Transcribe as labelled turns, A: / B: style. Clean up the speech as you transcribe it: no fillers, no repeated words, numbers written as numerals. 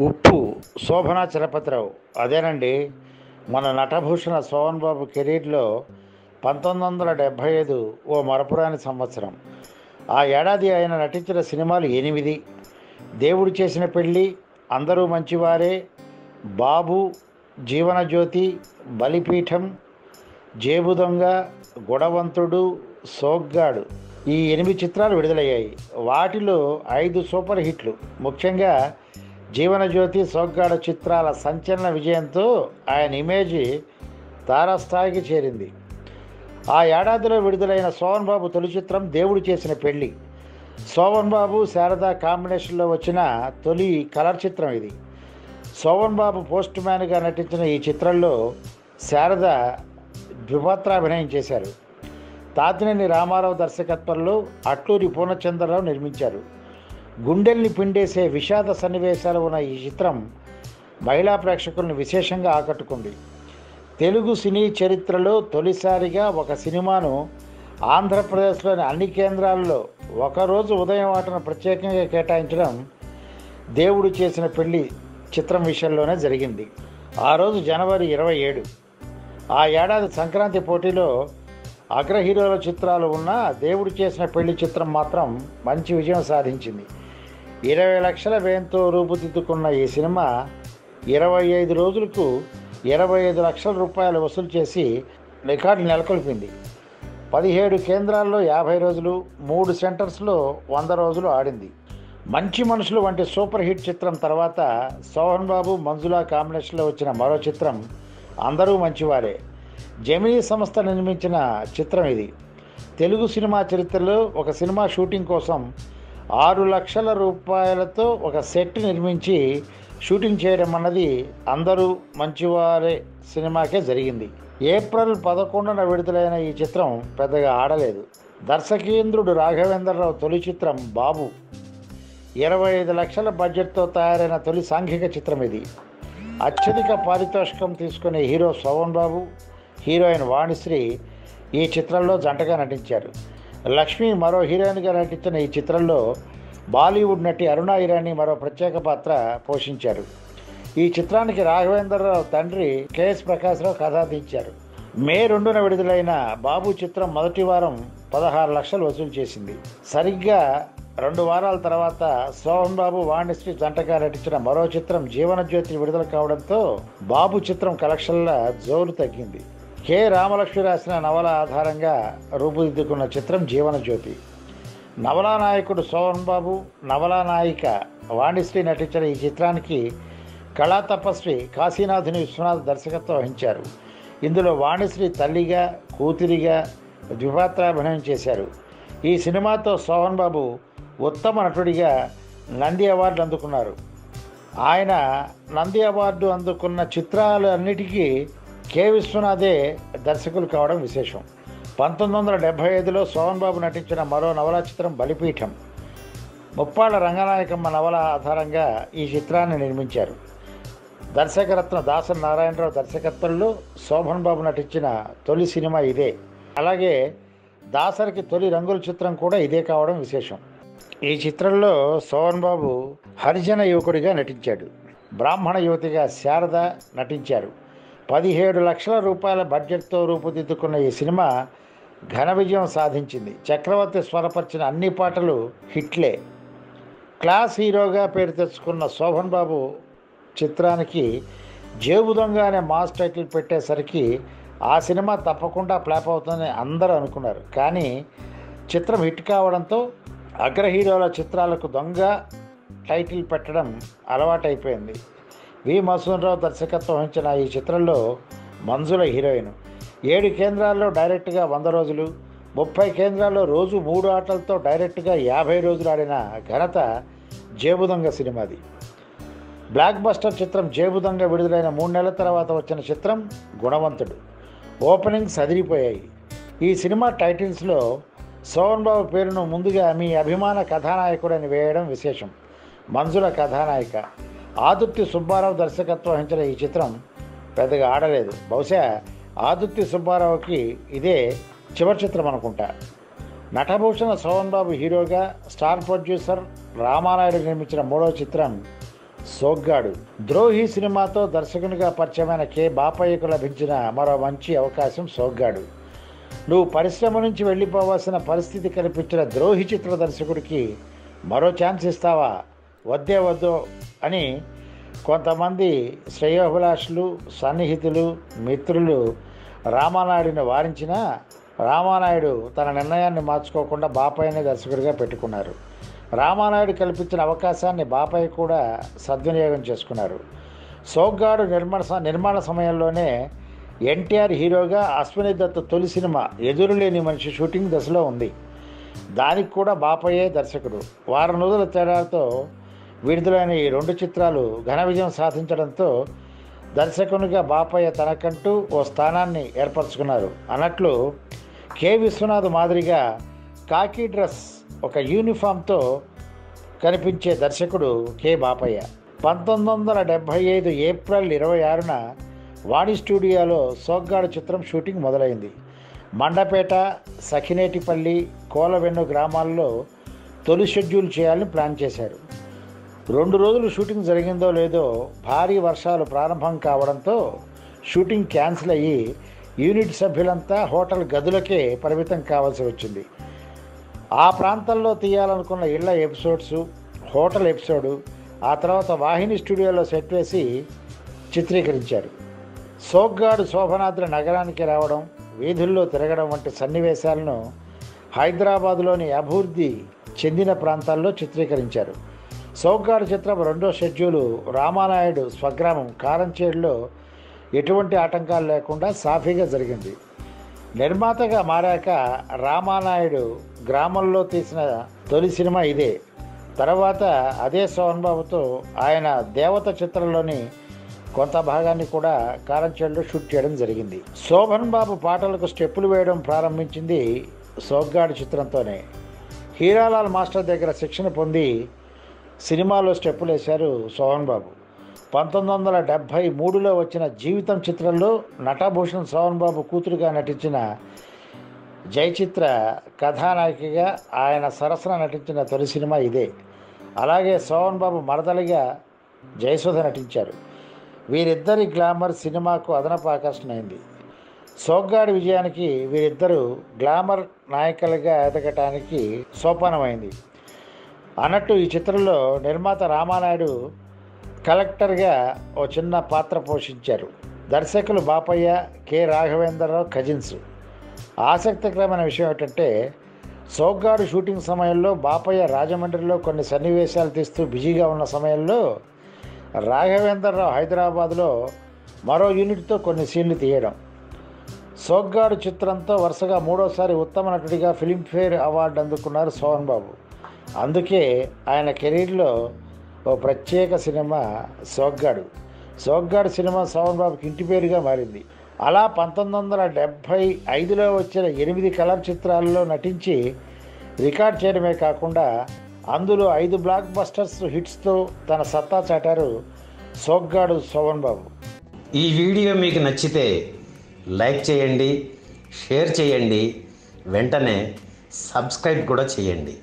A: ఉప్పు శోభనా చలపతిరావు అదేనండి. మన నటభూషణ సోహన్ బాబు కెరీర్లో 1975 ఓ మరపురాని సంవత్సరం. ఆ ఏడాది ఆయన నటించిన సినిమాలు 8: దేవుడు చేసిన పెళ్ళి, అందరూ మంచివారే, బాబు, జీవనజ్యోతి, బలిపీఠం, జేబు దొంగ, గుణవంతుడు, సోగ్గాడు. ఈ 8 చిత్రాలు విడుదలయ్యాయి. వాటిలో 5 సూపర్ హిట్లు. ముఖ్యంగా జీవనజ్యోతి, సోగ్గాడు చిత్రాల సంచలన విజయంతో ఆయన ఇమేజ్ తారాస్థాయికి చేరింది. ఆ ఏడాదిలో విడుదలైన సోహన్ బాబు తొలి చిత్రం దేవుడు చేసిన పెళ్ళి. సోహన్ బాబు, శారద కాంబినేషన్లో వచ్చిన తొలి కలర్ చిత్రం ఇది. సోహన్ బాబు పోస్ట్ మ్యాన్గా నటించిన ఈ చిత్రంలో శారద ద్విపాత్రాభినయం చేశారు. తాతినేని రామారావు దర్శకత్వంలో అట్లూరి పూర్ణచంద్రరావు నిర్మించారు. గుండెల్ని పిండేసే విషాద సన్నివేశాలు ఉన్న ఈ చిత్రం మహిళా ప్రేక్షకులను విశేషంగా ఆకట్టుకుంది. తెలుగు సినీ చరిత్రలో తొలిసారిగా ఒక సినిమాను ఆంధ్రప్రదేశ్లోని అన్ని కేంద్రాల్లో ఒకరోజు ఉదయం ఆటను ప్రత్యేకంగా కేటాయించడం దేవుడు చేసిన పెళ్ళి చిత్రం విషయంలోనే జరిగింది. ఆ రోజు జనవరి 27. ఆ ఏడాది సంక్రాంతి పోటీలో అగ్ర హీరోల చిత్రాలు ఉన్న దేవుడు చేసిన పెళ్లి చిత్రం మాత్రం మంచి విజయం సాధించింది. 20 లక్షల వ్యయంతో రూపుదిద్దుకున్న ఈ సినిమా 25 రోజులకు 25 లక్షల రూపాయలు వసూలు చేసి రికార్డు నెలకొల్పింది. 17 కేంద్రాల్లో 50 రోజులు, 3 సెంటర్స్లో 100 రోజులు ఆడింది. మంచి మనుషులు వంటి సూపర్ హిట్ చిత్రం తర్వాత సోహన్ బాబు, మంజులా కాంబినేషన్లో వచ్చిన మరో చిత్రం అందరూ మంచివారే. జెమినీ సంస్థ నిర్మించిన చిత్రం ఇది. తెలుగు సినిమా చరిత్రలో ఒక సినిమా షూటింగ్ కోసం 6 లక్షల రూపాయలతో ఒక సెట్ నిర్మించి షూటింగ్ చేయడం అన్నది అందరూ మంచివారే సినిమాకే జరిగింది. ఏప్రిల్ 11న విడుదలైన ఈ చిత్రం పెద్దగా ఆడలేదు. దర్శకేంద్రుడు రాఘవేంద్రరావు తొలి చిత్రం బాబు. 25 లక్షల బడ్జెట్తో తయారైన తొలి సాంఘిక చిత్రం ఇది. అత్యధిక పారితోషికం తీసుకునే హీరో సోహన్ బాబు, హీరోయిన్ వాణిశ్రీ ఈ చిత్రంలో జంటగా నటించారు. లక్ష్మి మరో హీరోయిన్గా నటించిన ఈ చిత్రంలో బాలీవుడ్ నటి అరుణా ఇరానీ మరో ప్రత్యేక పాత్ర పోషించారు. ఈ చిత్రానికి రాఘవేంద్రరావు తండ్రి కెఎస్ ప్రకాశ్రావు కథాదించారు. మే 2న విడుదలైన బాబు చిత్రం మొదటి వారం 16 లక్షలు వసూలు చేసింది. సరిగ్గా 2 వారాల తర్వాత సోహన్ బాబు, వాణిశ్రీ జంటగా నటించిన మరో చిత్రం జీవనజ్యోతి విడుదల కావడంతో బాబు చిత్రం కలెక్షన్ల జోరు తగ్గింది. కె రామలక్ష్మి రాసిన నవల ఆధారంగా రూపుదిద్దుకున్న చిత్రం జీవనజ్యోతి. నవలా నాయకుడు సోహన్ బాబు, నవలా నాయిక వాణిశ్రీ నటించిన ఈ చిత్రానికి కళా తపస్వి కాశీనాథుని విశ్వనాథ్ దర్శకత్వం వహించారు. ఇందులో వాణిశ్రీ తల్లిగా, కూతురిగా ద్విపాత్రాభినయం చేశారు. ఈ సినిమాతో సోహన్ బాబు ఉత్తమ నటుడిగా నంది అవార్డు అందుకున్నారు. ఆయన నంది అవార్డు అందుకున్న చిత్రాలు అన్నిటికీ కె విశ్వనాథే దర్శకులు కావడం విశేషం. 1975లో సోహన్ బాబు నటించిన మరో నవలా చిత్రం బలిపీఠం. ముప్పాళ్ళ రంగనాయకమ్మ నవల ఆధారంగా ఈ చిత్రాన్ని నిర్మించారు. దర్శకరత్న దాసరి నారాయణరావు దర్శకత్వంలో సోహన్ బాబు నటించిన తొలి సినిమా ఇదే. అలాగే దాసరికి తొలి రంగుల చిత్రం కూడా ఇదే కావడం విశేషం. ఈ చిత్రంలో సోహన్ బాబు హరిజన యువకుడిగా నటించాడు. బ్రాహ్మణ యువతిగా శారద నటించారు. 17 లక్షల రూపాయల బడ్జెట్తో రూపుదిద్దుకున్న ఈ సినిమా ఘన విజయం సాధించింది. చక్రవర్తి స్వరపరిచిన అన్ని పాటలు హిట్లే. క్లాస్ హీరోగా పేరు తెచ్చుకున్న సోహన్ బాబు చిత్రానికి జేబు దొంగ అనే మాస్ టైటిల్ పెట్టేసరికి ఆ సినిమా తప్పకుండా ఫ్లాప్ అవుతుందని అందరూ అనుకున్నారు. కానీ చిత్రం హిట్ కావడంతో అగ్ర హీరోల చిత్రాలకు దొంగ టైటిల్ పెట్టడం అలవాటైపోయింది. వి మసూన్రావు దర్శకత్వం వహించిన ఈ చిత్రంలో మంజుల హీరోయిన్. 7 కేంద్రాల్లో డైరెక్ట్గా 100 రోజులు, 30 కేంద్రాల్లో రోజు 3 ఆటలతో డైరెక్ట్గా 50 రోజులు ఆడిన ఘనత జేబు దొంగ సినిమాది. బ్లాక్ బస్టర్ చిత్రం జేబు దొంగ విడుదలైన 3 నెలల తర్వాత వచ్చిన చిత్రం గుణవంతుడు. ఓపెనింగ్స్ అదిరిపోయాయి. ఈ సినిమా టైటిల్స్లో సోహన్ బాబు పేరును ముందుగా మీ అభిమాన కథానాయకుడని వేయడం విశేషం. మంజుల కథానాయిక. ఆదుర్తి సుబ్బారావు దర్శకత్వం వహించిన ఈ చిత్రం పెద్దగా ఆడలేదు. బహుశా ఆదుర్తి సుబ్బారావుకి ఇదే చివరి చిత్రం అనుకుంటా. నటభూషణ సోహన్ బాబు హీరోగా, స్టార్ ప్రొడ్యూసర్ రామానాయుడు నిర్మించిన 3వ చిత్రం సోగ్గాడు. ద్రోహి సినిమాతో దర్శకునిగా పరిచయమైన కె బాపయ్యకు లభించిన మరో మంచి అవకాశం సోగ్గాడు. నువ్వు పరిశ్రమ నుంచి వెళ్ళిపోవాల్సిన పరిస్థితి కనిపించిన ద్రోహి చిత్ర దర్శకుడికి మరో ఛాన్స్ ఇస్తావా? వద్దే వద్దు అని కొంతమంది శ్రేయోభిలాషులు, సన్నిహితులు, మిత్రులు రామానాయుడిని వారించినా రామానాయుడు తన నిర్ణయాన్ని మార్చుకోకుండా బాపయ్యనే దర్శకుడిగా పెట్టుకున్నారు. రామానాయుడు కల్పించిన అవకాశాన్ని బాపయ్య కూడా సద్వినియోగం చేసుకున్నారు. సోగ్గాడు నిర్మాణ సమయంలోనే ఎన్టీఆర్ హీరోగా అశ్విని దత్ తొలి సినిమా ఎదురులేని మనిషి షూటింగ్ దశలో ఉంది. దానికి కూడా బాపయ్యే దర్శకుడు. వారం రోజుల తేడాతో విడుదలైన ఈ 2 చిత్రాలు ఘన విజయం సాధించడంతో దర్శకునిగా బాపయ్య తనకంటూ ఓ స్థానాన్ని ఏర్పరచుకున్నారు. అన్నట్లు కె విశ్వనాథ్ మాదిరిగా కాకి డ్రెస్ ఒక యూనిఫామ్తో కనిపించే దర్శకుడు కె బాపయ్య. 1975 ఏప్రిల్ 26న వాణి స్టూడియోలో సోగ్గాడు చిత్రం షూటింగ్ మొదలైంది. మండపేట, సఖినేటిపల్లి, కోలవెన్ను గ్రామాల్లో తొలి షెడ్యూల్ చేయాలని ప్లాన్ చేశారు. 2 రోజులు షూటింగ్ జరిగిందో లేదో భారీ వర్షాలు ప్రారంభం కావడంతో షూటింగ్ క్యాన్సిల్ అయ్యి యూనిట్ సభ్యులంతా హోటల్ గదులకే పరిమితం కావాల్సి వచ్చింది. ఆ ప్రాంతంలో తీయాలనుకున్న ఇళ్ల ఎపిసోడ్స్, హోటల్ ఎపిసోడు, ఆ తర్వాత వాహిని స్టూడియోలో సెట్ వేసి చిత్రీకరించారు. సోగ్గాడు శోభనాద్రి నగరానికి రావడం, వీధుల్లో తిరగడం వంటి సన్నివేశాలను హైదరాబాదులోని అభివృద్ధి చెందిన ప్రాంతాల్లో చిత్రీకరించారు. సోగ్గాడు చిత్రం 2వ షెడ్యూలు రామానాయుడు స్వగ్రామం కారంచేడులో ఎటువంటి ఆటంకాలు లేకుండా సాఫీగా జరిగింది. నిర్మాతగా మారాక రామానాయుడు గ్రామంలో తీసిన తొలి సినిమా ఇదే. తర్వాత అదే సోహన్ బాబుతో ఆయన దేవత చిత్రంలోని కొంత భాగాన్ని కూడా కారంచేడులో షూట్ చేయడం జరిగింది. శోభన్ బాబు పాటలకు స్టెప్పులు వేయడం ప్రారంభించింది సోగ్గాడు చిత్రంతోనే. హీరాలాల్ మాస్టర్ దగ్గర శిక్షణ పొంది సినిమాలో స్టెప్పులు వేశారు శోభన్ బాబు. 1973లో వచ్చిన జీవితం చిత్రంలో నటభూషణ్ శోభన్ బాబు కూతురుగా నటించిన జయచిత్ర కథానాయికగా ఆయన సరసన నటించిన తొలి సినిమా ఇదే. అలాగే శోభన్ బాబు మరదలిగా జయసుధ నటించారు. వీరిద్దరి గ్లామర్ సినిమాకు అదనపు ఆకర్షణ అయింది. సోగ్గాడి విజయానికి వీరిద్దరూ గ్లామర్ నాయకులుగా ఎదగటానికి సోపానమైంది. అన్నట్టు ఈ చిత్రంలో నిర్మాత రామానాయుడు కలెక్టర్గా ఓ చిన్న పాత్ర పోషించారు. దర్శకులు బాపయ్య, కె రాఘవేంద్రరావు కజిన్స్. ఆసక్తికరమైన విషయం ఏంటంటే సోగ్గాడు షూటింగ్ సమయంలో బాపయ్య రాజమండ్రిలో కొన్ని సన్నివేశాలు తీస్తూ బిజీగా ఉన్న సమయంలో రాఘవేంద్రరావు హైదరాబాదులో మరో యూనిట్తో కొన్ని సీన్లు తీయడం. సోగ్గాడు చిత్రంతో వరుసగా 3వసారి ఉత్తమ నటుడిగా ఫిలింఫేర్ అవార్డు అందుకున్నారు శోభన్ బాబు. అందుకే ఆయన కెరీర్లో ఓ ప్రత్యేక సినిమా సోగ్గాడు. సోగ్గాడు సినిమా శోభన్ బాబుకి ఇంటి పేరుగా మారింది. అలా 1975లో వచ్చిన 8 కలర్ చిత్రాల్లో నటించి రికార్డ్ చేయడమే కాకుండా అందులో 5 బ్లాక్ బస్టర్స్ హిట్స్తో తన సత్తా చాటారు సోగ్గాడు శోభన్ బాబు.
B: ఈ వీడియో మీకు నచ్చితే లైక్ చేయండి, షేర్ చేయండి, వెంటనే సబ్స్క్రైబ్ కూడా చేయండి.